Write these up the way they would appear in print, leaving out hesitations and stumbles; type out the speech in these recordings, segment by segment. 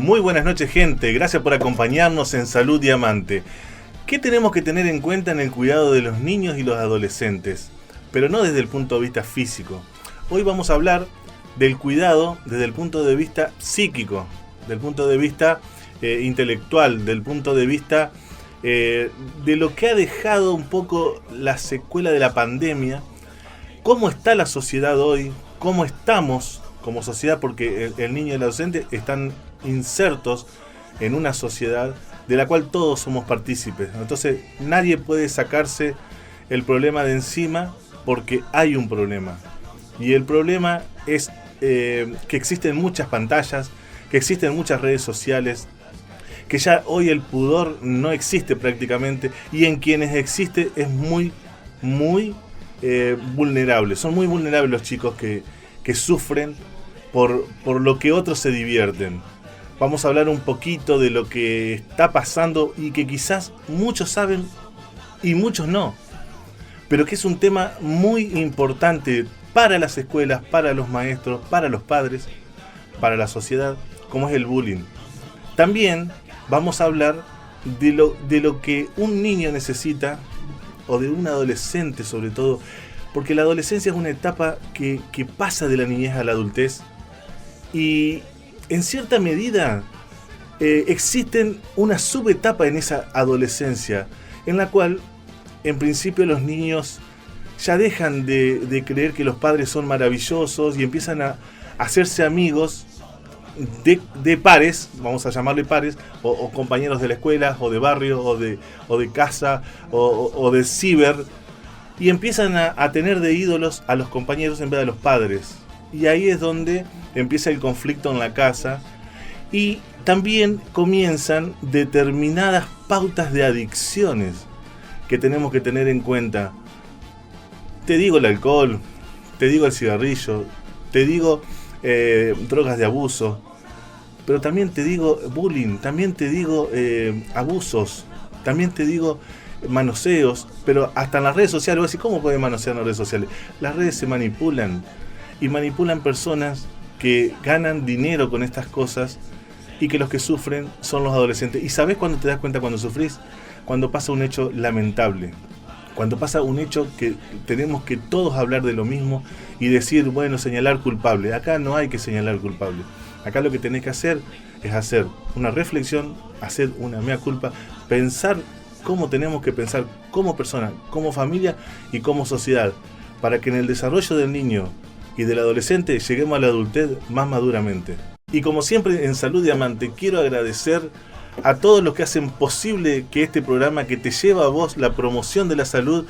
Muy buenas noches, gente. Gracias por acompañarnos en Salud Diamante. ¿Qué tenemos que tener en cuenta en el cuidado de los niños y los adolescentes? Pero no desde el punto de vista físico. Hoy vamos a hablar del cuidado desde el punto de vista psíquico, del punto de vista intelectual, del punto de vista de lo que ha dejado un poco la secuela de la pandemia, cómo está la sociedad hoy, cómo estamos como sociedad, porque el niño y el adolescente están insertos en una sociedad de la cual todos somos partícipes. Entonces nadie puede sacarse el problema de encima porque hay un problema. Y el problema es que existen muchas pantallas, que existen muchas redes sociales, que ya hoy el pudor no existe prácticamente, y en quienes existe es muy vulnerable. Son muy vulnerables los chicos que sufren por lo que otros se divierten. Vamos a hablar un poquito de lo que está pasando y que quizás muchos saben y muchos no, pero que es un tema muy importante para las escuelas, para los maestros, para los padres, para la sociedad, como es el bullying. También vamos a hablar de lo que un niño necesita, o de un adolescente sobre todo, porque la adolescencia es una etapa que pasa de la niñez a la adultez, y en cierta medida existen una subetapa en esa adolescencia, en la cual en principio los niños ya dejan de creer que los padres son maravillosos y empiezan a hacerse amigos de pares, vamos a llamarle pares, o compañeros de la escuela, o de barrio, o de casa, o de ciber, y empiezan a tener de ídolos a los compañeros en vez de a los padres. Y ahí es donde empieza el conflicto en la casa, y también comienzan determinadas pautas de adicciones que tenemos que tener en cuenta. Te digo el alcohol, te digo el cigarrillo, te digo drogas de abuso, pero también te digo bullying, también te digo abusos, también te digo manoseos, pero hasta en las redes sociales. Vos decís, ¿cómo pueden manosear en las redes sociales? Las redes se manipulan, y manipulan personas que ganan dinero con estas cosas, y que los que sufren son los adolescentes. ¿Y sabés cuándo te das cuenta cuando sufrís? Cuando pasa un hecho lamentable, cuando pasa un hecho que tenemos que todos hablar de lo mismo y decir, bueno, señalar culpable. Acá no hay que señalar culpable. Acá lo que tenés que hacer es hacer una reflexión, hacer una mea culpa, pensar cómo tenemos que pensar como persona, como familia y como sociedad, para que en el desarrollo del niño y del adolescente lleguemos a la adultez más maduramente. Y como siempre en Salud Diamante quiero agradecer a todos los que hacen posible que este programa, que te lleva a vos la promoción de la salud,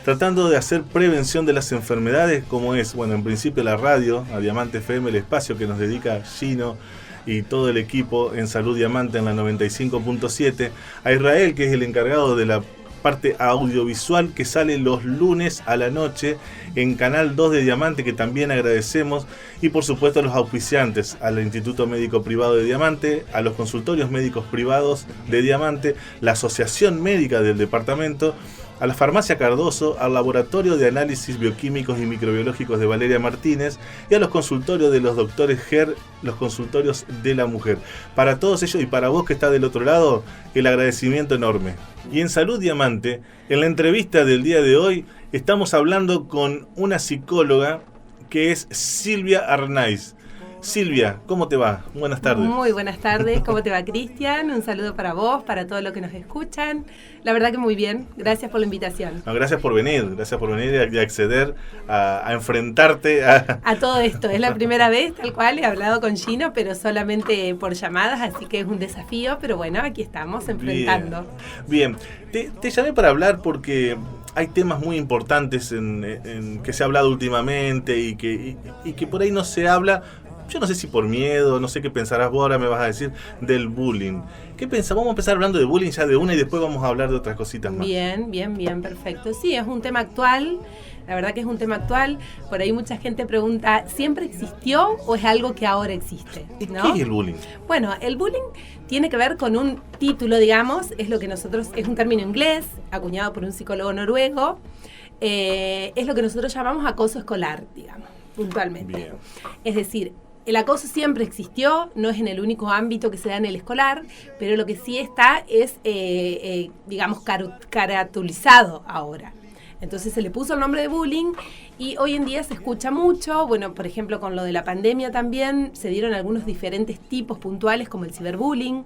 tratando de hacer prevención de las enfermedades, como es, bueno, en principio la radio, a Diamante FM, el espacio que nos dedica Gino y todo el equipo en Salud Diamante en la 95.7, a Israel, que es el encargado de la parte audiovisual, que sale los lunes a la noche en Canal 2 de Diamante, que también agradecemos, y por supuesto a los auspiciantes, al Instituto Médico Privado de Diamante, a los consultorios médicos privados de Diamante, la Asociación Médica del Departamento, a la Farmacia Cardoso, al Laboratorio de Análisis Bioquímicos y Microbiológicos de Valeria Martínez, y a los consultorios de los doctores Ger, los consultorios de la mujer. Para todos ellos y para vos que estás del otro lado, el agradecimiento enorme. Y en Salud Diamante, en la entrevista del día de hoy, estamos hablando con una psicóloga que es Silvia Arnaiz. Silvia, ¿cómo te va? Buenas tardes. Muy buenas tardes, ¿cómo te va, Cristian? Un saludo para vos, para todos los que nos escuchan. La verdad que muy bien, gracias por la invitación. No, gracias por venir y acceder a enfrentarte a todo esto. Es la primera vez, tal cual, he hablado con Gino, pero solamente por llamadas, así que es un desafío, pero bueno, aquí estamos enfrentando. Bien. Te llamé para hablar porque hay temas muy importantes en que se ha hablado últimamente y que por ahí no se habla. Yo no sé si por miedo, no sé qué pensarás vos, ahora me vas a decir del bullying. ¿Qué pensás? Vamos a empezar hablando de bullying ya de una y después vamos a hablar de otras cositas más. Bien, perfecto. Sí, es un tema actual, la verdad que es un tema actual. Por ahí mucha gente pregunta, ¿siempre existió o es algo que ahora existe? ¿No? ¿Qué es el bullying? Bueno, el bullying tiene que ver con un título, digamos, es lo que nosotros, es un término inglés, acuñado por un psicólogo noruego, es lo que nosotros llamamos acoso escolar, digamos, puntualmente. Bien. Es decir, El acoso siempre existió, no es en el único ámbito que se da en el escolar, pero lo que sí está es, digamos, caracterizado ahora. Entonces se le puso el nombre de bullying y hoy en día se escucha mucho. Bueno, por ejemplo, con lo de la pandemia también se dieron algunos diferentes tipos puntuales como el ciberbullying.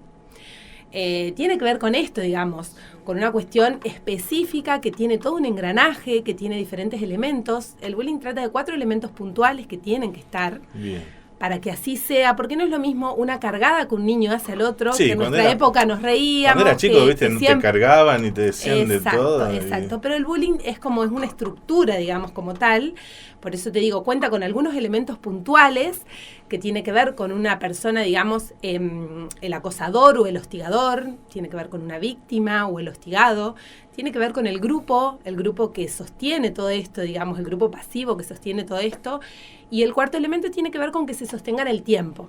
Tiene que ver con esto, digamos, con una cuestión específica que tiene todo un engranaje, que tiene diferentes elementos. El bullying trata de 4 elementos puntuales que tienen que estar. Bien. Para que así sea, porque no es lo mismo una cargada que un niño hace al otro, que en nuestra época nos reíamos. Cuando era chico, viste, te cargaban y te decían de todo. Exacto, pero el bullying es una estructura, digamos, como tal. Por eso te digo, cuenta con algunos elementos puntuales que tiene que ver con una persona, digamos, el acosador o el hostigador, tiene que ver con una víctima o el hostigado, tiene que ver con el grupo que sostiene todo esto, digamos, el grupo pasivo que sostiene todo esto. Y el cuarto elemento tiene que ver con que se sostenga en el tiempo.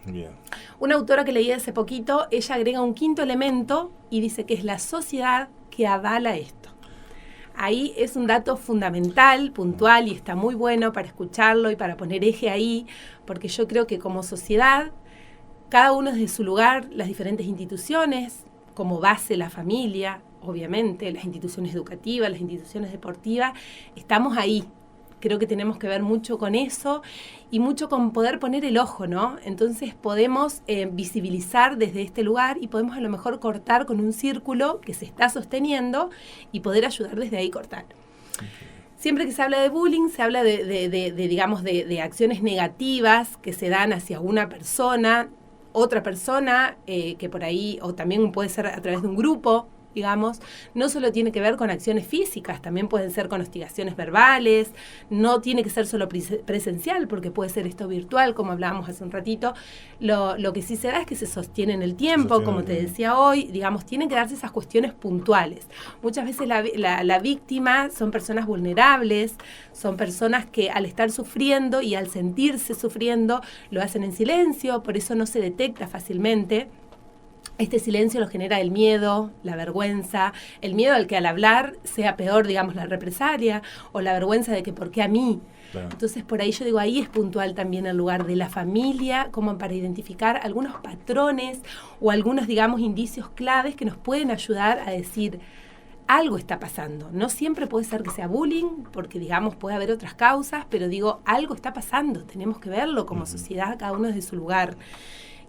Bien. Una autora que leí hace poquito, ella agrega un quinto elemento y dice que es la sociedad que avala esto. Ahí es un dato fundamental, puntual, y está muy bueno para escucharlo y para poner eje ahí, porque yo creo que como sociedad, cada uno desde su lugar, las diferentes instituciones, como base la familia, obviamente, las instituciones educativas, las instituciones deportivas, estamos ahí. Creo que tenemos que ver mucho con eso y mucho con poder poner el ojo, ¿no? Entonces podemos visibilizar desde este lugar y podemos a lo mejor cortar con un círculo que se está sosteniendo y poder ayudar desde ahí cortar. Okay. Siempre que se habla de bullying, se habla de acciones negativas que se dan hacia una persona, otra persona, que por ahí, o también puede ser a través de un grupo, digamos, no solo tiene que ver con acciones físicas, también pueden ser con hostigaciones verbales, no tiene que ser solo presencial, porque puede ser esto virtual, como hablábamos hace un ratito. Lo que sí se da es que se sostiene en el tiempo, como te decía hoy, digamos, tienen que darse esas cuestiones puntuales. Muchas veces la víctima son personas vulnerables, son personas que al estar sufriendo y al sentirse sufriendo, lo hacen en silencio, por eso no se detecta fácilmente. Este silencio lo genera el miedo, la vergüenza, el miedo al que al hablar sea peor, digamos, la represalia, o la vergüenza de que ¿por qué a mí? Claro. Entonces, por ahí yo digo, ahí es puntual también el lugar de la familia, como para identificar algunos patrones o algunos, digamos, indicios claves que nos pueden ayudar a decir, algo está pasando. No siempre puede ser que sea bullying, porque, digamos, puede haber otras causas, pero digo, algo está pasando, tenemos que verlo como sociedad, cada uno desde su lugar.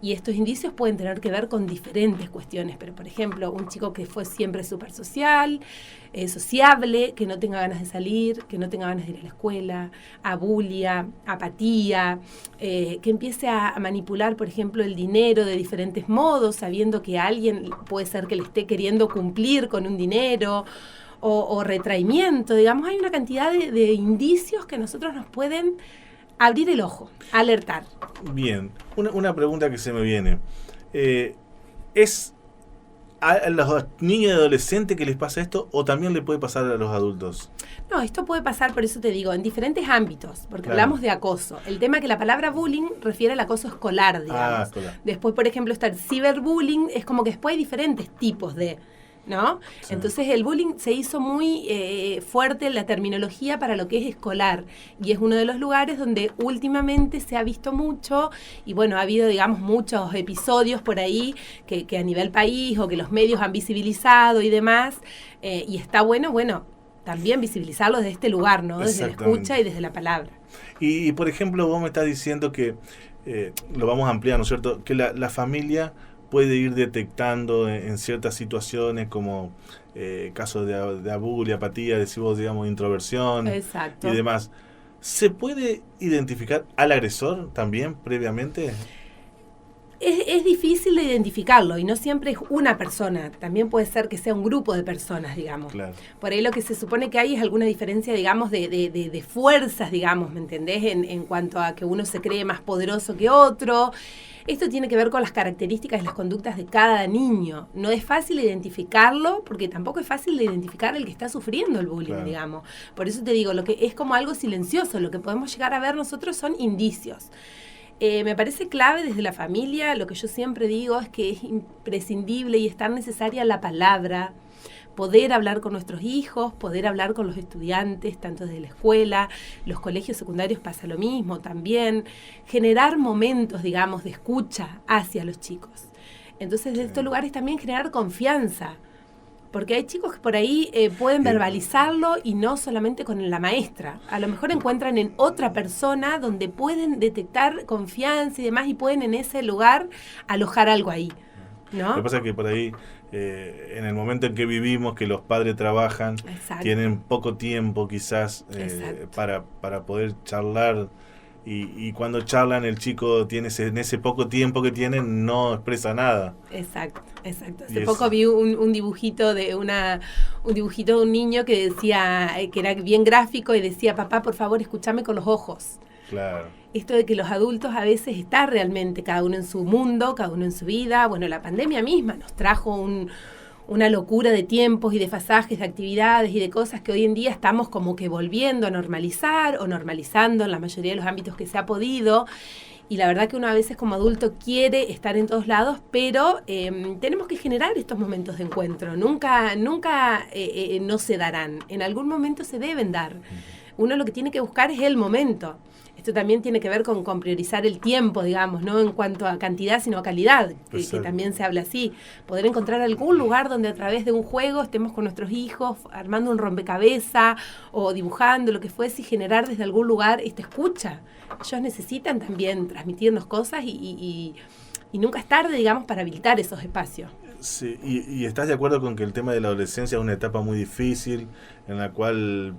Y estos indicios pueden tener que ver con diferentes cuestiones, pero por ejemplo, un chico que fue siempre súper social, sociable, que no tenga ganas de salir, que no tenga ganas de ir a la escuela, abulia, apatía, que empiece a manipular, por ejemplo, el dinero de diferentes modos, sabiendo que alguien puede ser que le esté queriendo cumplir con un dinero, o retraimiento, digamos, hay una cantidad de indicios que nosotros nos pueden abrir el ojo, alertar. Bien, una pregunta que se me viene. ¿Es a los niños y adolescentes que les pasa esto o también le puede pasar a los adultos? No, esto puede pasar, por eso te digo, en diferentes ámbitos, porque hablamos de acoso. El tema es que la palabra bullying refiere al acoso escolar, digamos. Escolar. Después, por ejemplo, está el ciberbullying, es como que después hay diferentes tipos de... ¿no? Sí. Entonces el bullying se hizo muy fuerte en la terminología para lo que es escolar y es uno de los lugares donde últimamente se ha visto mucho y bueno, ha habido digamos muchos episodios por ahí que a nivel país o que los medios han visibilizado y demás y está bueno también visibilizarlo desde este lugar, ¿no? Desde la escucha y desde la palabra. Y por ejemplo vos me estás diciendo que lo vamos a ampliar, ¿no es cierto? Que la familia puede ir detectando en ciertas situaciones como casos de abulia, apatía, decimos, digamos, introversión. Exacto. Y demás. ¿Se puede identificar al agresor también previamente? Es difícil de identificarlo y no siempre es una persona, también puede ser que sea un grupo de personas, digamos. Claro. Por ahí lo que se supone que hay es alguna diferencia, digamos, de fuerzas, digamos, ¿me entendés? En cuanto a que uno se cree más poderoso que otro. Esto tiene que ver con las características y las conductas de cada niño. No es fácil identificarlo, porque tampoco es fácil de identificar el que está sufriendo el bullying, claro. Digamos. Por eso te digo, lo que es como algo silencioso, lo que podemos llegar a ver nosotros son indicios. Me parece clave desde la familia, lo que yo siempre digo es que es imprescindible y es tan necesaria la palabra, poder hablar con nuestros hijos, poder hablar con los estudiantes, tanto desde la escuela, los colegios secundarios pasa lo mismo también, generar momentos, digamos, de escucha hacia los chicos. Entonces, de estos lugares también generar confianza, porque hay chicos que por ahí pueden verbalizarlo y no solamente con la maestra. A lo mejor encuentran en otra persona donde pueden detectar confianza y demás y pueden en ese lugar alojar algo ahí, ¿no? Lo que pasa es que por ahí, en el momento en que vivimos, que los padres trabajan, Exacto. tienen poco tiempo quizás para poder charlar. Y cuando charlan, el chico tiene en ese poco tiempo que tiene, no expresa nada. Exacto. Hace poco vi un dibujito de un dibujito de un niño que decía, que era bien gráfico y decía, papá, por favor, escúchame con los ojos. Claro. Esto de que los adultos a veces está realmente cada uno en su mundo, cada uno en su vida. Bueno, la pandemia misma nos trajo una locura de tiempos y de pasajes, de actividades y de cosas que hoy en día estamos como que volviendo a normalizar o normalizando en la mayoría de los ámbitos que se ha podido. Y la verdad que uno a veces como adulto quiere estar en todos lados, pero tenemos que generar estos momentos de encuentro. Nunca no se darán. En algún momento se deben dar. Uno lo que tiene que buscar es el momento. Esto también tiene que ver con priorizar el tiempo, digamos, no en cuanto a cantidad, sino a calidad, que también se habla así. Poder encontrar algún lugar donde a través de un juego estemos con nuestros hijos, armando un rompecabezas o dibujando, lo que fuese, y generar desde algún lugar esta escucha. Ellos necesitan también transmitirnos cosas y nunca es tarde, digamos, para habilitar esos espacios. Sí, y estás de acuerdo con que el tema de la adolescencia es una etapa muy difícil, en la cual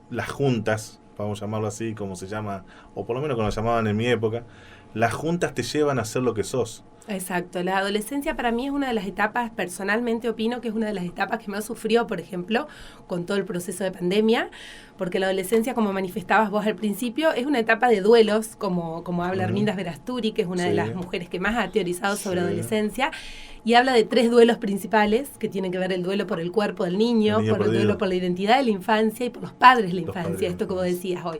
las juntas, vamos a llamarlo así, como se llama, o por lo menos como lo llamaban en mi época, las juntas te llevan a ser lo que sos. Exacto, la adolescencia para mí es una de las etapas, personalmente opino que es una de las etapas que más sufrió, por ejemplo, con todo el proceso de pandemia, porque la adolescencia, como manifestabas vos al principio, es una etapa de duelos, como habla Arminda Verasturi, que es una de las mujeres que más ha teorizado sobre adolescencia, y habla de 3 duelos principales, que tienen que ver el duelo por el cuerpo del niño por el duelo por la identidad de la infancia y por los padres de la infancia, esto que vos decías hoy.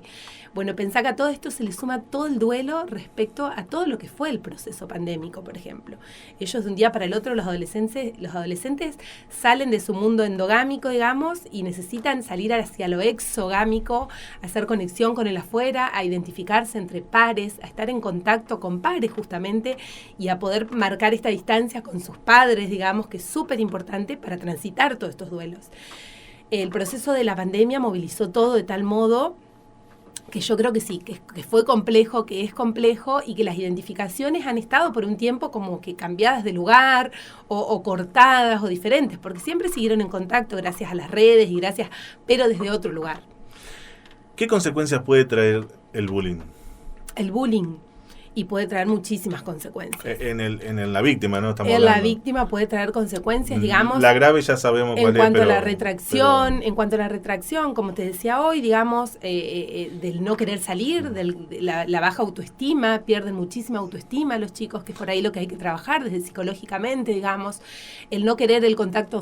Bueno, pensá que a todo esto se le suma todo el duelo respecto a todo lo que fue el proceso pandémico, por ejemplo. Ellos de un día para el otro, los adolescentes salen de su mundo endogámico, digamos, y necesitan salir hacia lo exogámico, a hacer conexión con el afuera, a identificarse entre pares, a estar en contacto con pares justamente y a poder marcar esta distancia con sus padres, digamos, que es súper importante para transitar todos estos duelos. El proceso de la pandemia movilizó todo de tal modo que yo creo que sí, que fue complejo, que es complejo y que las identificaciones han estado por un tiempo como que cambiadas de lugar o cortadas o diferentes, porque siempre siguieron en contacto gracias a las redes y pero desde otro lugar. ¿Qué consecuencias puede traer el bullying? El bullying. Y puede traer muchísimas consecuencias. En la víctima, ¿no? Estamos hablando. La víctima puede traer consecuencias, digamos. La grave ya sabemos cuál es. En cuanto a la retracción, como te decía hoy, digamos, del no querer salir, de la baja autoestima, pierden muchísima autoestima los chicos, que es por ahí lo que hay que trabajar desde psicológicamente, digamos. El no querer el contacto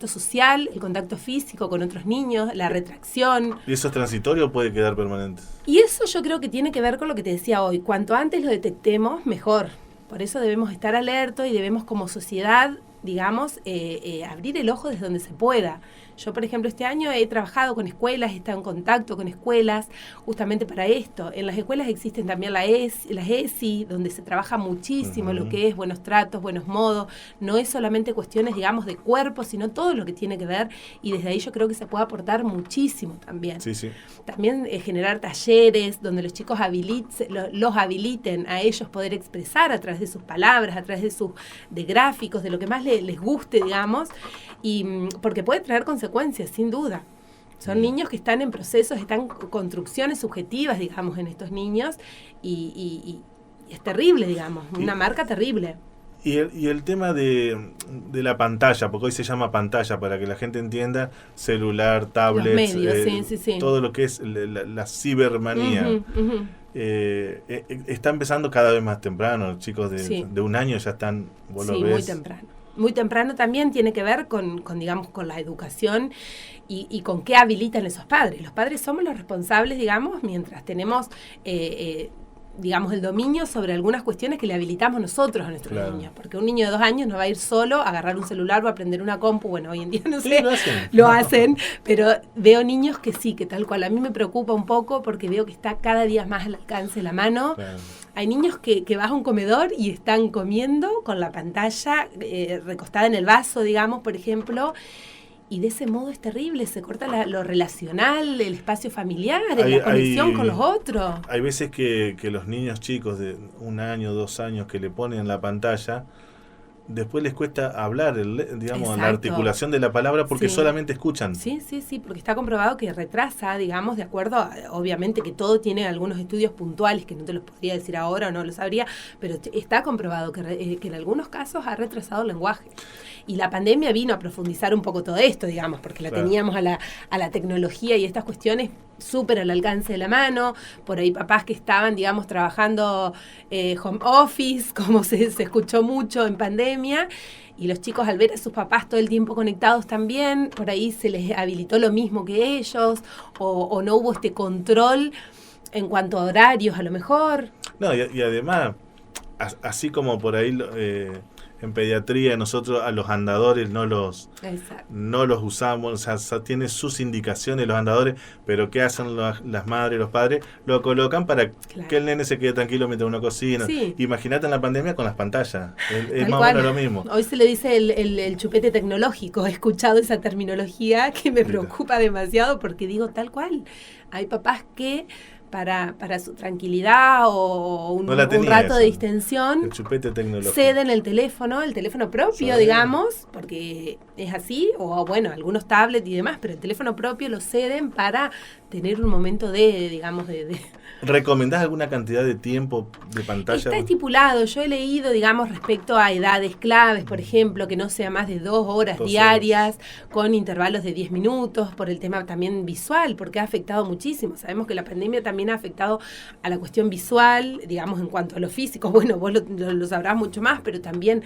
social, el contacto físico con otros niños, la retracción. ¿Y eso es transitorio o puede quedar permanente? Y eso yo creo que tiene que ver con lo que te decía hoy. Cuanto antes lo detectemos, mejor. Por eso debemos estar alertos y debemos como sociedad, digamos, abrir el ojo desde donde se pueda. Yo, por ejemplo, este año he trabajado con escuelas, he estado en contacto con escuelas justamente para esto. En las escuelas existen también las ESI, donde se trabaja muchísimo lo que es buenos tratos, buenos modos. No es solamente cuestiones, digamos, de cuerpo, sino todo lo que tiene que ver. Y desde ahí yo creo que se puede aportar muchísimo también. Sí, sí. También generar talleres donde los chicos los habiliten a ellos poder expresar a través de sus palabras, a través de gráficos, de lo que más les guste, digamos, y porque puede traer consecuencias, sin duda. Son niños que están en procesos, están construcciones subjetivas, digamos, en estos niños, y es terrible, digamos, una marca terrible. Y el tema de la pantalla, porque hoy se llama pantalla, para que la gente entienda, celular, tablets, los medios, sí. todo lo que es la cibermanía. Está empezando cada vez más temprano. Los chicos de un año ya están, vos lo ves. Muy temprano. Muy temprano también tiene que ver con digamos, con la educación y con qué habilitan esos padres. Los padres somos los responsables, digamos, mientras tenemos digamos, el dominio sobre algunas cuestiones que le habilitamos nosotros a nuestros Claro. niños. Porque un niño de 2 años no va a ir solo a agarrar un celular o a aprender una compu. Bueno, hoy en día no Sí, sé, lo hacen. lo hacen, pero veo niños que sí, que tal cual. A mí me preocupa un poco porque veo que está cada día más al alcance de la mano. Claro. Hay niños que vas a un comedor y están comiendo con la pantalla recostada en el vaso, digamos, por ejemplo. Y de ese modo es terrible, se corta lo relacional, el espacio familiar, la conexión con los otros. Hay veces que los niños chicos de 1 año, 2 años que le ponen la pantalla, después les cuesta hablar, digamos, la Exacto. articulación de la palabra porque Sí. solamente escuchan. Sí, porque está comprobado que retrasa, digamos, de acuerdo, obviamente que todo tiene algunos estudios puntuales que no te los podría decir ahora o no lo sabría, pero está comprobado que en algunos casos ha retrasado el lenguaje. Y la pandemia vino a profundizar un poco todo esto, digamos, porque la teníamos a la tecnología y estas cuestiones súper al alcance de la mano, por ahí papás que estaban, digamos, trabajando home office, como se escuchó mucho en pandemia, y los chicos al ver a sus papás todo el tiempo conectados también, por ahí se les habilitó lo mismo que ellos, o no hubo este control en cuanto a horarios a lo mejor. No, y además, así como por ahí en pediatría nosotros a los andadores no los usamos, o sea, tiene sus indicaciones los andadores, pero ¿qué hacen las madres y los padres? Lo colocan para que el nene se quede tranquilo mientras uno cocina. Sí. Imagínate en la pandemia con las pantallas, es Tal más o cual. menos lo mismo. Hoy se le dice el chupete tecnológico. He escuchado esa terminología que me preocupa demasiado porque digo tal cual. Hay papás que para su tranquilidad o un rato de distensión, el chupete tecnológico, ceden el teléfono propio, digamos, porque es así, o bueno, algunos tablets y demás, pero el teléfono propio lo ceden para tener un momento digamos, ¿Recomendás alguna cantidad de tiempo de pantalla? Está estipulado. Yo he leído, digamos, respecto a edades claves, por ejemplo, que no sea más de 2 horas diarias, con intervalos de 10 minutos, por el tema también visual, porque ha afectado muchísimo. Sabemos que la pandemia también ha afectado a la cuestión visual, digamos, en cuanto a lo físico. Bueno, vos lo sabrás mucho más, pero también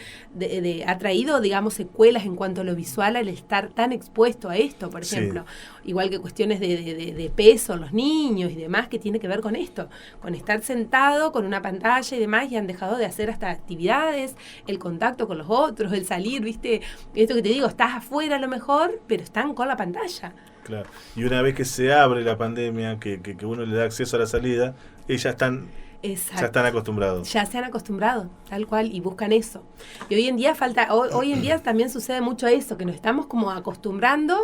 ha traído, digamos, secuelas en cuanto a lo visual al estar tan expuesto a esto, por ejemplo. Igual que cuestiones de peso, los niños y demás, que tiene que ver con esto, con estar sentado con una pantalla y demás, y han dejado de hacer hasta actividades, el contacto con los otros, el salir, ¿viste? Esto que te digo, estás afuera a lo mejor, pero están con la pantalla. Claro. Y una vez que se abre la pandemia, que uno le da acceso a la salida, ellas están... Exacto. Ya están acostumbrados. Ya se han acostumbrado, tal cual, y buscan eso. Y hoy en día hoy en día también sucede mucho eso, que nos estamos como acostumbrando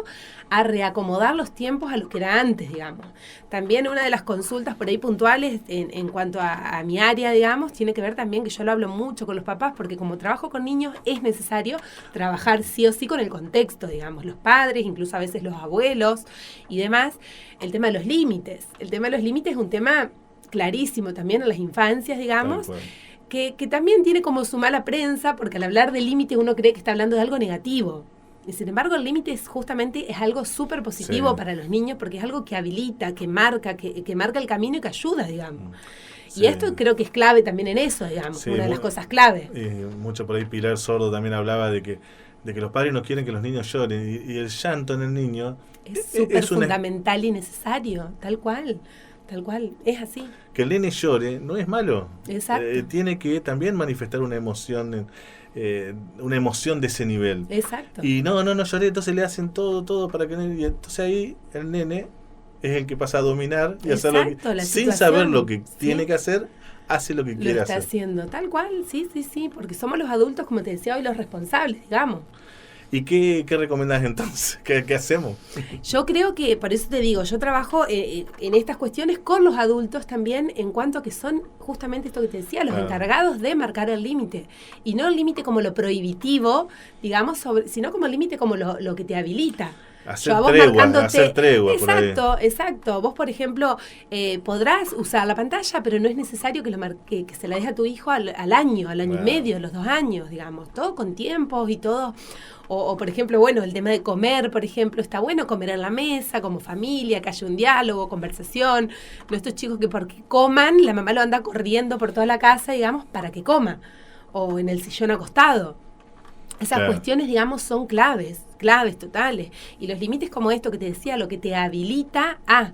a reacomodar los tiempos a lo que era antes, digamos. También una de las consultas por ahí puntuales en cuanto a mi área, digamos, tiene que ver también que yo lo hablo mucho con los papás, porque como trabajo con niños es necesario trabajar sí o sí con el contexto, digamos, los padres, incluso a veces los abuelos y demás. El tema de los límites. El tema de los límites es un tema clarísimo también en las infancias, digamos, que también tiene como su mala prensa, porque al hablar de límites uno cree que está hablando de algo negativo. Y sin embargo, el límite justamente es algo súper positivo para los niños, porque es algo que habilita, que marca el camino y que ayuda, digamos. Sí. Y esto creo que es clave también en eso, digamos, una de las cosas clave. Mucho por ahí Pilar Sordo también hablaba de que los padres no quieren que los niños lloren, y el llanto en el niño es súper fundamental y necesario, tal cual. Tal cual, es así. Que el nene llore no es malo. Exacto. Tiene que también manifestar una emoción de ese nivel. Exacto. Y no lloré, entonces le hacen todo para que y entonces ahí el nene es el que pasa a dominar y hacer lo que, sin saber lo que tiene que hacer, hace lo que quiere hacer. Lo está haciendo, tal cual, sí, porque somos los adultos, como te decía hoy, los responsables, digamos. ¿Y qué recomendás entonces? ¿Qué hacemos? Yo creo que, por eso te digo, yo trabajo en estas cuestiones con los adultos también, en cuanto a que son justamente esto que te decía, los encargados de marcar el límite. Y no el límite como lo prohibitivo, digamos, sino como el límite como lo que te habilita. Hacer tregua. Exacto. Vos, por ejemplo, podrás usar la pantalla, pero no es necesario que se la deje a tu hijo al año y medio, los 2 años, digamos. Todo con tiempos y todo. O, por ejemplo, bueno, el tema de comer, por ejemplo, está bueno comer en la mesa, como familia, que haya un diálogo, conversación. No estos chicos que porque coman, la mamá lo anda corriendo por toda la casa, digamos, para que coma. O en el sillón acostado. Esas cuestiones, digamos, son claves totales. Y los límites como esto que te decía, lo que te habilita a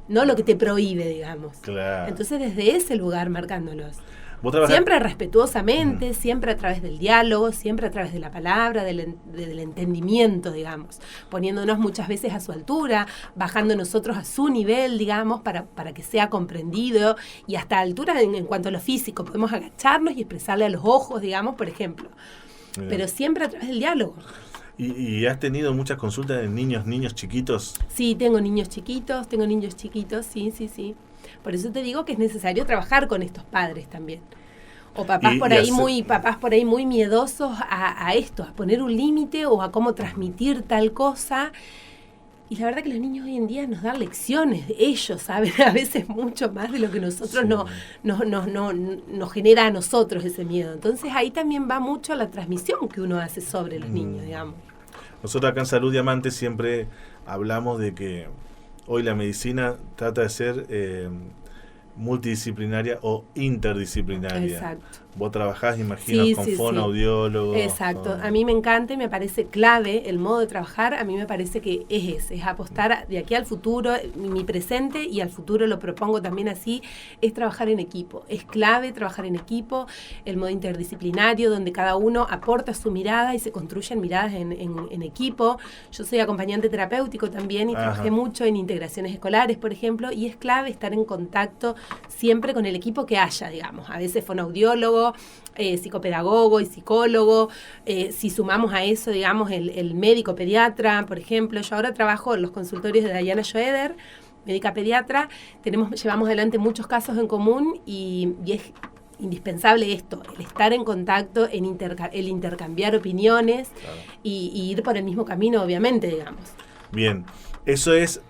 no lo que te prohíbe, digamos. Claro. Entonces, desde ese lugar marcándolos. ¿Vos Siempre respetuosamente, siempre a través del diálogo, siempre a través de la palabra, del entendimiento, digamos, poniéndonos muchas veces a su altura, bajando nosotros a su nivel, digamos, para que sea comprendido, y hasta altura en cuanto a lo físico, podemos agacharnos y expresarle a los ojos, digamos, por ejemplo, pero siempre a través del diálogo. ¿Y has tenido muchas consultas de niños chiquitos? Sí, tengo niños chiquitos, sí. Por eso te digo que es necesario trabajar con estos padres también. O papás por ahí muy miedosos a esto, a poner un límite o a cómo transmitir tal cosa. Y la verdad que los niños hoy en día nos dan lecciones, ellos saben a veces mucho más de lo que nosotros nos genera a nosotros ese miedo. Entonces ahí también va mucho la transmisión que uno hace sobre los niños, digamos. Nosotros acá en Salud Diamante siempre hablamos de que hoy la medicina trata de ser multidisciplinaria o interdisciplinaria. Exacto. Vos trabajás, imagino, con fonoaudiólogos. Exacto. A mí me encanta y me parece clave el modo de trabajar. A mí me parece que es apostar de aquí al futuro, mi presente y al futuro lo propongo también así, es trabajar en equipo. Es clave trabajar en equipo, el modo interdisciplinario, donde cada uno aporta su mirada y se construyen miradas en equipo. Yo soy acompañante terapéutico también y trabajé mucho en integraciones escolares, por ejemplo, y es clave estar en contacto siempre con el equipo que haya, digamos. A veces fonoaudiólogo, psicopedagogo y psicólogo, si sumamos a eso, digamos, el médico pediatra, por ejemplo. Yo ahora trabajo en los consultorios de Diana Schroeder, médica pediatra, llevamos adelante muchos casos en común y es indispensable esto, el estar en contacto, el intercambiar opiniones, claro, y ir por el mismo camino, obviamente, digamos. Bien, eso es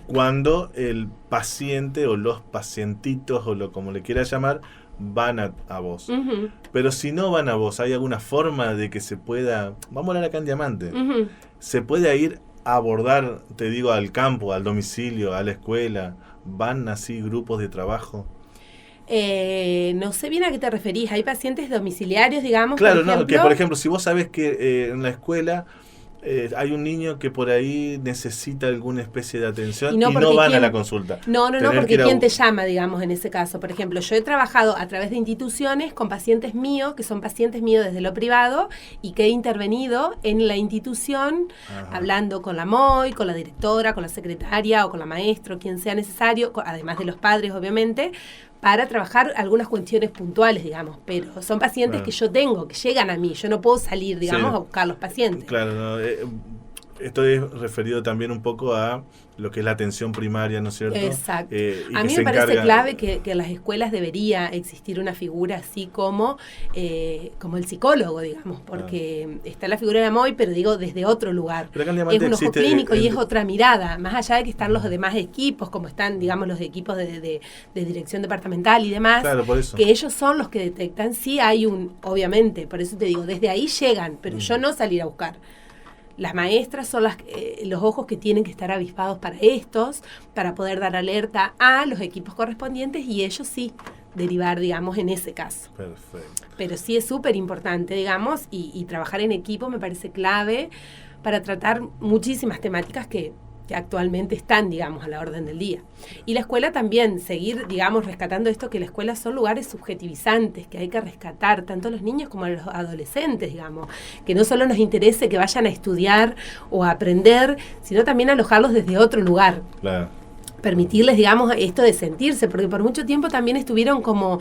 cuando el paciente o los pacientitos o como le quieras llamar van a vos. Uh-huh. Pero si no van a vos, ¿hay alguna forma de que se pueda, vamos a hablar acá en Diamante, uh-huh, se puede ir a abordar, te digo, al campo, al domicilio, a la escuela? ¿Van así grupos de trabajo? No sé bien a qué te referís. ¿Hay pacientes domiciliarios, digamos? Claro, no, que por ejemplo, si vos sabés que en la escuela hay un niño que por ahí necesita alguna especie de atención y no van a la consulta. No, porque ¿quién te llama, digamos, en ese caso? Por ejemplo, yo he trabajado a través de instituciones con pacientes míos, que son pacientes míos desde lo privado, y que he intervenido en la institución, ajá, hablando con la MOI, con la directora, con la secretaria o con la maestra, quien sea necesario, además de los padres, obviamente, para trabajar algunas cuestiones puntuales, digamos, pero son pacientes que yo tengo, que llegan a mí, yo no puedo salir, digamos, a buscar los pacientes. Claro, no, esto es referido también un poco a lo que es la atención primaria, ¿no es cierto? Exacto. A mí me parece clave que en las escuelas debería existir una figura así como el psicólogo, digamos, porque está la figura de la MOI, pero digo desde otro lugar. Es un ojo clínico y es otra mirada, más allá de que están los demás equipos, como están, digamos, los equipos de dirección departamental y demás, claro, por eso, que ellos son los que detectan. Sí hay obviamente, por eso te digo, desde ahí llegan, pero yo no salir a buscar. Las maestras son los ojos que tienen que estar avispados para estos, para poder dar alerta a los equipos correspondientes y ellos sí derivar, digamos, en ese caso. Perfecto. Pero sí es súper importante, digamos, y trabajar en equipo me parece clave para tratar muchísimas temáticas que actualmente están, digamos, a la orden del día. Y la escuela también, seguir, digamos, rescatando esto, que la escuela son lugares subjetivizantes, que hay que rescatar tanto a los niños como a los adolescentes, digamos, que no solo nos interese que vayan a estudiar o a aprender, sino también alojarlos desde otro lugar. Claro. Permitirles, digamos, esto de sentirse, porque por mucho tiempo también estuvieron como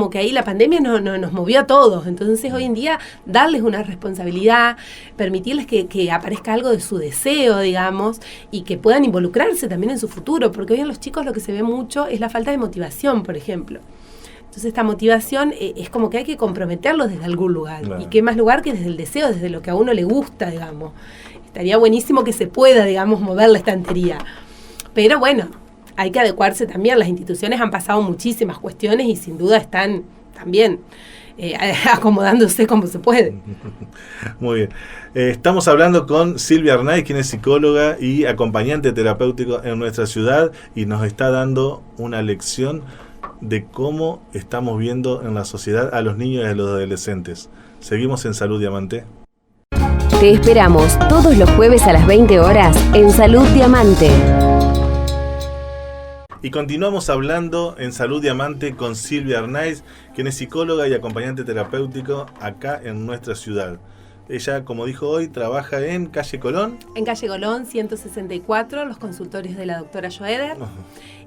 que ahí la pandemia nos movió a todos, entonces hoy en día darles una responsabilidad, permitirles que aparezca algo de su deseo, digamos, y que puedan involucrarse también en su futuro, porque hoy en los chicos lo que se ve mucho es la falta de motivación, por ejemplo. Entonces esta motivación es como que hay que comprometerlos desde algún lugar, claro, y qué más lugar que desde el deseo, desde lo que a uno le gusta, digamos. Estaría buenísimo que se pueda, digamos, mover la estantería. Pero bueno, hay que adecuarse también. Las instituciones han pasado muchísimas cuestiones y sin duda están también acomodándose como se puede. Muy bien. Estamos hablando con Silvia Arnaiz, quien es psicóloga y acompañante terapéutico en nuestra ciudad y nos está dando una lección de cómo estamos viendo en la sociedad a los niños y a los adolescentes. Seguimos en Salud Diamante. Te esperamos todos los jueves a las 20 horas en Salud Diamante. Y continuamos hablando en Salud Diamante con Silvia Arnaiz, quien es psicóloga y acompañante terapéutico acá en nuestra ciudad. Ella, como dijo hoy, trabaja en Calle Colón. En Calle Colón, 164, los consultorios de la doctora Joeder.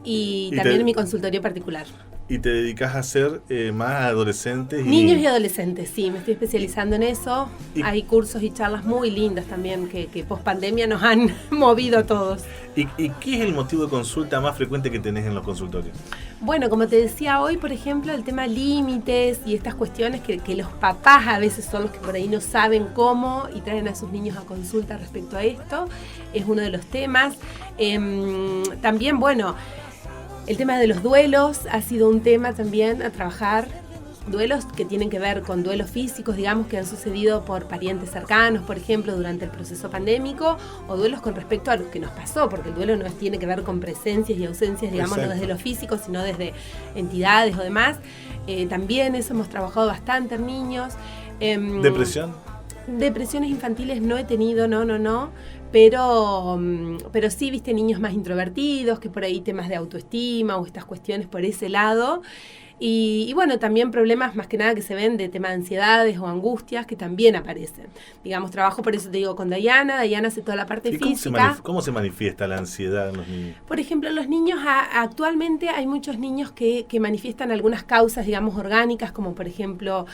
Y Y también te- mi consultorio particular. Y te dedicas a hacer más adolescentes. Niños y adolescentes, sí, me estoy especializando en eso. Y- Hay cursos y charlas muy lindas también que post pandemia nos han movido a todos. ¿Y qué es el motivo de consulta más frecuente que tenés en los consultorios? Bueno, como te decía hoy, por ejemplo, el tema límites y estas cuestiones que los papás a veces son los que por ahí no saben cómo y traen a sus niños a consulta respecto a esto, es uno de los temas. También, bueno, el tema de los duelos ha sido un tema también a trabajar. Duelos que tienen que ver con duelos físicos, digamos, que han sucedido por parientes cercanos, por ejemplo, durante el proceso pandémico, o duelos con respecto a lo que nos pasó, porque el duelo no tiene que ver con presencias y ausencias, digamos, no Exacto. desde lo físico, sino desde entidades o demás. También eso hemos trabajado bastante en niños. ¿Depresión? Depresiones infantiles no he tenido, no, pero sí, viste, niños más introvertidos, que por ahí temas de autoestima o estas cuestiones por ese lado. Y bueno, también problemas más que nada que se ven de tema de ansiedades o angustias que también aparecen. Digamos, trabajo, por eso te digo, con Dayana hace toda la parte ¿Y física. cómo se manifiesta la ansiedad en los niños? Por ejemplo, los niños, actualmente hay muchos niños que manifiestan algunas causas, digamos, orgánicas, como por ejemplo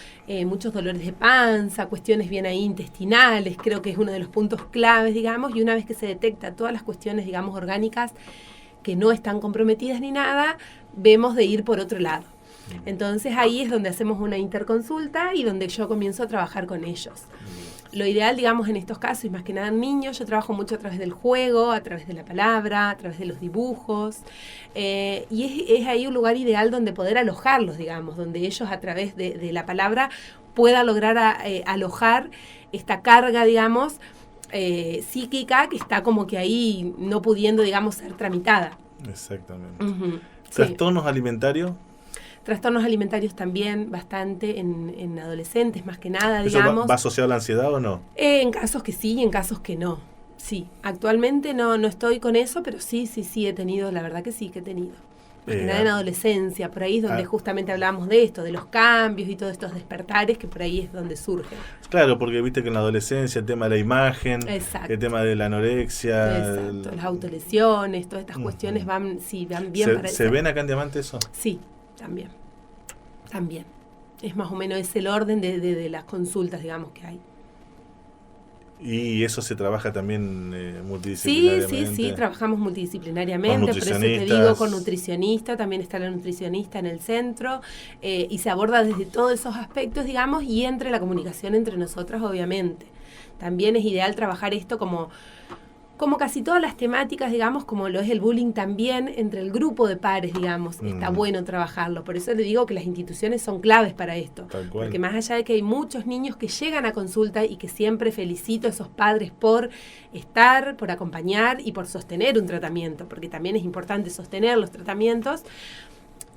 muchos dolores de panza, cuestiones bien ahí intestinales, creo que es uno de los puntos claves, digamos, y una vez que se detecta todas las cuestiones, digamos, orgánicas que no están comprometidas ni nada, vemos de ir por otro lado. Entonces ahí es donde hacemos una interconsulta y donde yo comienzo a trabajar con ellos. Lo ideal, digamos, en estos casos, y más que nada en niños, yo trabajo mucho a través del juego, a través de la palabra, a través de los dibujos, y es ahí un lugar ideal donde poder alojarlos, digamos, donde ellos a través de la palabra puedan lograr alojar esta carga, digamos, psíquica que está como que ahí no pudiendo, digamos, ser tramitada. Exactamente. Ujú, sí. ¿Trastornos alimentarios? Trastornos alimentarios también bastante en adolescentes, más que nada, ¿Eso digamos. va asociado a la ansiedad o no? En casos que sí y en casos que no. Sí, actualmente no estoy con eso, pero sí he tenido, la verdad que sí que he tenido. Más que nada en adolescencia, por ahí es donde justamente hablábamos de esto, de los cambios y todos estos despertares, que por ahí es donde surgen. Claro, porque viste que en la adolescencia el tema de la imagen, Exacto. el tema de la anorexia... Exacto, las autolesiones, todas estas cuestiones van bien para ¿Se ven acá en Diamante eso? Sí, también. Es más o menos es el orden de las consultas, digamos, que hay. Y eso se trabaja también multidisciplinariamente. Sí, trabajamos multidisciplinariamente, Con por eso te nutricionistas. digo, con nutricionista, también está la nutricionista en el centro, y se aborda desde todos esos aspectos, digamos, y entre la comunicación entre nosotras, obviamente. También es ideal trabajar esto como casi todas las temáticas, digamos, como lo es el bullying también, entre el grupo de pares, digamos, está bueno trabajarlo. Por eso le digo que las instituciones son claves para esto. Tal cual. Porque más allá de que hay muchos niños que llegan a consulta y que siempre felicito a esos padres por estar, por acompañar y por sostener un tratamiento, porque también es importante sostener los tratamientos,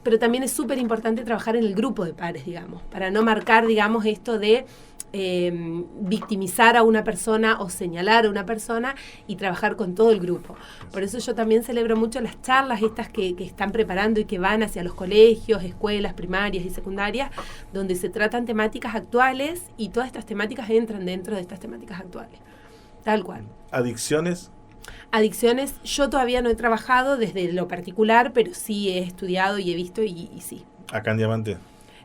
pero también es súper importante trabajar en el grupo de pares, digamos, para no marcar, digamos, esto de victimizar a una persona o señalar a una persona y trabajar con todo el grupo. Por eso yo también celebro mucho las charlas estas que están preparando y que van hacia los colegios, escuelas primarias y secundarias, donde se tratan temáticas actuales y todas estas temáticas entran dentro de estas temáticas actuales. Tal cual. ¿Adicciones? Adicciones, yo todavía no he trabajado desde lo particular, pero sí he estudiado y he visto y sí. ¿Acá en Diamante?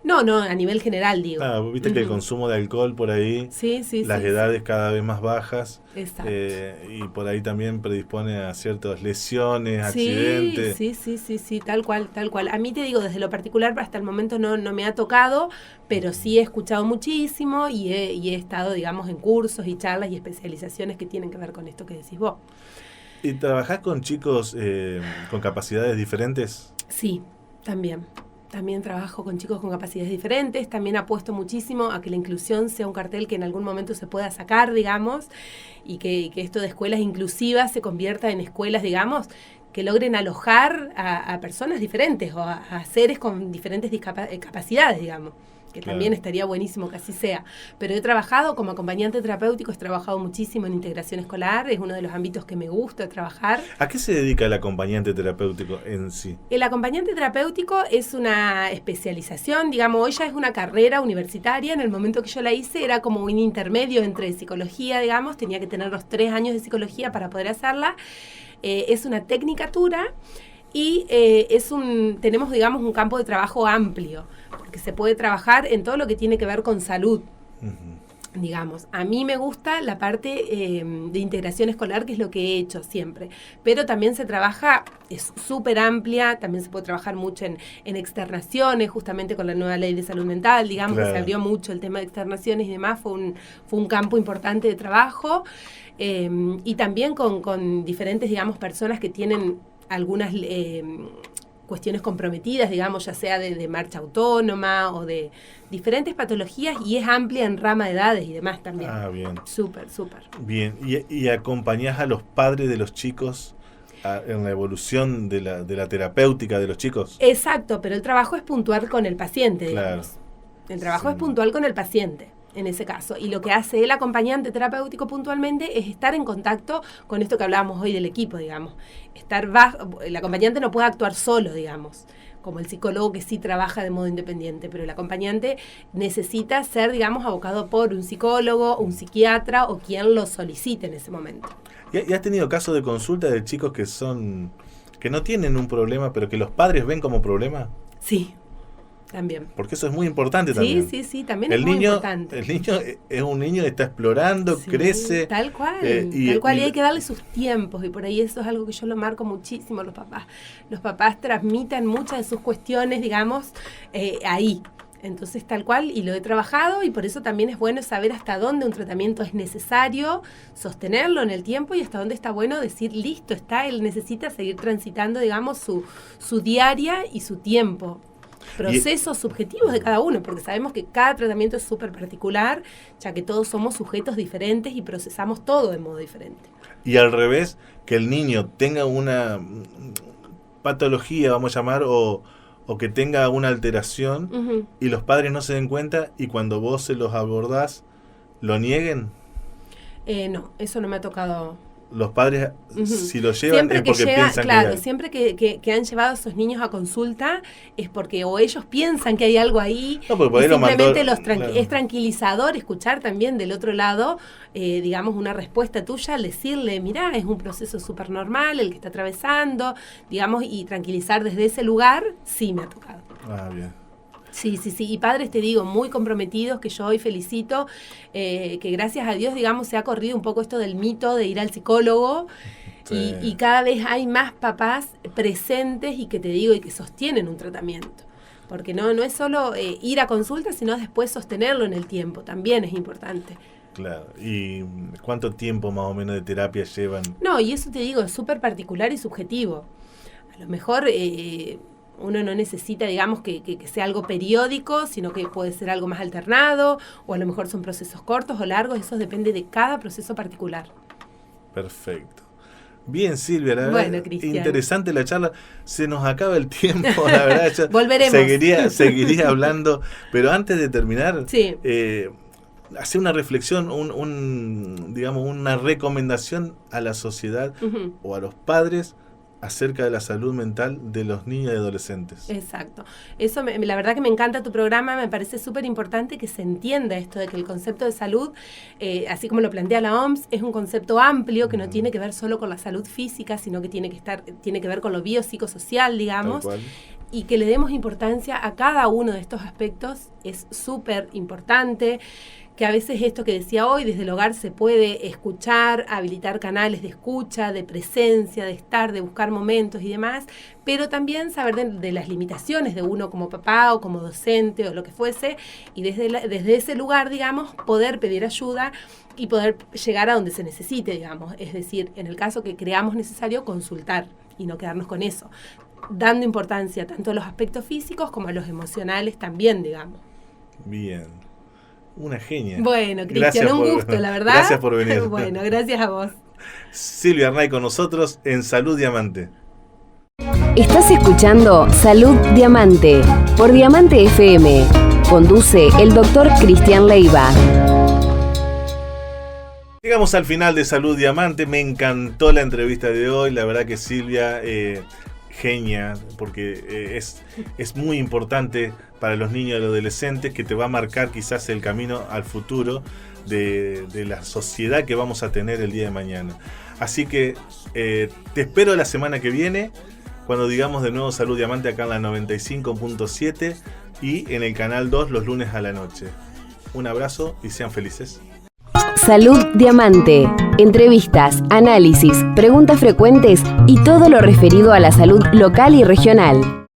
No, a nivel general digo. Claro, viste que el consumo de alcohol por ahí, Sí, las edades cada vez más bajas, Exacto. y por ahí también predispone a ciertas lesiones, accidentes. Sí, tal cual. A mí te digo, desde lo particular hasta el momento no me ha tocado, pero sí he escuchado muchísimo y he estado, digamos, en cursos y charlas y especializaciones que tienen que ver con esto que decís vos. ¿Y trabajás con chicos con capacidades diferentes? Sí, también. También trabajo con chicos con capacidades diferentes, también apuesto muchísimo a que la inclusión sea un cartel que en algún momento se pueda sacar, digamos, y que esto de escuelas inclusivas se convierta en escuelas, digamos, que logren alojar a personas diferentes o a seres con diferentes capacidades, digamos. Que Claro. también estaría buenísimo que así sea. Pero he trabajado como acompañante terapéutico, he trabajado muchísimo en integración escolar, es uno de los ámbitos que me gusta trabajar. ¿A qué se dedica el acompañante terapéutico en sí? El acompañante terapéutico es una especialización, digamos, hoy ya es una carrera universitaria. En el momento que yo la hice era como un intermedio entre psicología, digamos, tenía que tener los 3 años de psicología para poder hacerla. Es una tecnicatura y tenemos, digamos, un campo de trabajo amplio, porque se puede trabajar en todo lo que tiene que ver con salud. Ujú. Digamos, a mí me gusta la parte de integración escolar, que es lo que he hecho siempre, pero también se trabaja, es súper amplia, también se puede trabajar mucho en externaciones, justamente con la nueva ley de salud mental, digamos, Claro. que se abrió mucho el tema de externaciones y demás, fue un campo importante de trabajo, y también con diferentes, digamos, personas que tienen algunas cuestiones comprometidas, digamos, ya sea de marcha autónoma o de diferentes patologías, y es amplia en rama de edades y demás también. Ah, bien. Súper, súper. Bien. ¿Y acompañás a los padres de los chicos en la evolución de la terapéutica de los chicos? Exacto, pero el trabajo es puntual con el paciente, digamos. Claro. El trabajo Sí. es puntual con el paciente, en ese caso. Y lo que hace el acompañante terapéutico puntualmente es estar en contacto con esto que hablábamos hoy del equipo, digamos. El acompañante no puede actuar solo, digamos, como el psicólogo que sí trabaja de modo independiente, pero el acompañante necesita ser, digamos, abocado por un psicólogo, un psiquiatra o quien lo solicite en ese momento. ¿Y has tenido casos de consulta de chicos que no tienen un problema, pero que los padres ven como problema? Sí, también. Porque eso es muy importante también. Sí, también El es muy niño, importante. el niño es un niño que está explorando, Sí, crece. tal cual, y hay que darle sus tiempos, y por ahí eso es algo que yo lo marco muchísimo a los papás. Los papás transmiten muchas de sus cuestiones, digamos, ahí. Entonces, tal cual, y lo he trabajado, y por eso también es bueno saber hasta dónde un tratamiento es necesario, sostenerlo en el tiempo, y hasta dónde está bueno decir, listo, él necesita seguir transitando, digamos, su diaria y su tiempo. Procesos subjetivos de cada uno, porque sabemos que cada tratamiento es súper particular, ya que todos somos sujetos diferentes y procesamos todo de modo diferente. Y al revés, que el niño tenga una patología, vamos a llamar, o que tenga una alteración, Ujú. y los padres no se den cuenta, y cuando vos se los abordás, lo nieguen. No, eso no me ha tocado. Los padres, Ujú. si lo llevan, Siempre es que porque llega, piensan claro, que siempre que han llevado a esos niños a consulta es porque o ellos piensan que hay algo ahí, No, porque por y ahí lo simplemente mandó, claro. es tranquilizador escuchar también del otro lado, digamos, una respuesta tuya al decirle, mirá, es un proceso súper normal el que está atravesando, digamos, y tranquilizar desde ese lugar, sí me ha tocado. Ah, bien. Sí, y padres, te digo, muy comprometidos, que yo hoy felicito, que gracias a Dios, digamos, se ha corrido un poco esto del mito de ir al psicólogo, Sí. y cada vez hay más papás presentes y que te digo, y que sostienen un tratamiento. Porque no es solo ir a consulta, sino después sostenerlo en el tiempo, también es importante. Claro. ¿Y cuánto tiempo más o menos de terapia llevan? No, y eso te digo, es súper particular y subjetivo. A lo mejor uno no necesita, digamos, que sea algo periódico, sino que puede ser algo más alternado, o a lo mejor son procesos cortos o largos, eso depende de cada proceso particular. Perfecto. Bien, Silvia, la Bueno, verdad, Cristian. interesante la charla. Se nos acaba el tiempo, la verdad. Yo Volveremos. Seguiría hablando, pero antes de terminar, Sí. hacer una reflexión, digamos, una recomendación a la sociedad Ujú. o a los padres acerca de la salud mental de los niños y adolescentes. Exacto. Eso, la verdad que me encanta tu programa, me parece súper importante que se entienda esto de que el concepto de salud, así como lo plantea la OMS, es un concepto amplio que no tiene que ver solo con la salud física, sino que tiene que ver con lo biopsicosocial, digamos, Tal cual. y que le demos importancia a cada uno de estos aspectos es súper importante. Que a veces esto que decía hoy, desde el hogar se puede escuchar, habilitar canales de escucha, de presencia, de estar, de buscar momentos y demás, pero también saber de las limitaciones de uno como papá o como docente o lo que fuese, y desde ese lugar, digamos, poder pedir ayuda y poder llegar a donde se necesite, digamos. Es decir, en el caso que creamos necesario, consultar y no quedarnos con eso, dando importancia tanto a los aspectos físicos como a los emocionales también, digamos. Bien. Una genia. Bueno, Cristian, Gracias un por- gusto, la verdad. Gracias por venir. Bueno, gracias a vos. Silvia Arnay con nosotros en Salud Diamante. Estás escuchando Salud Diamante por Diamante FM. Conduce el doctor Cristian Leiva. Llegamos al final de Salud Diamante. Me encantó la entrevista de hoy. La verdad que Silvia, genia, porque es muy importante para los niños y los adolescentes, que te va a marcar quizás el camino al futuro de la sociedad que vamos a tener el día de mañana. Así que te espero la semana que viene, cuando digamos de nuevo Salud Diamante acá en la 95.7 y en el canal 2 los lunes a la noche. Un abrazo y sean felices. Salud Diamante. Entrevistas, análisis, preguntas frecuentes y todo lo referido a la salud local y regional.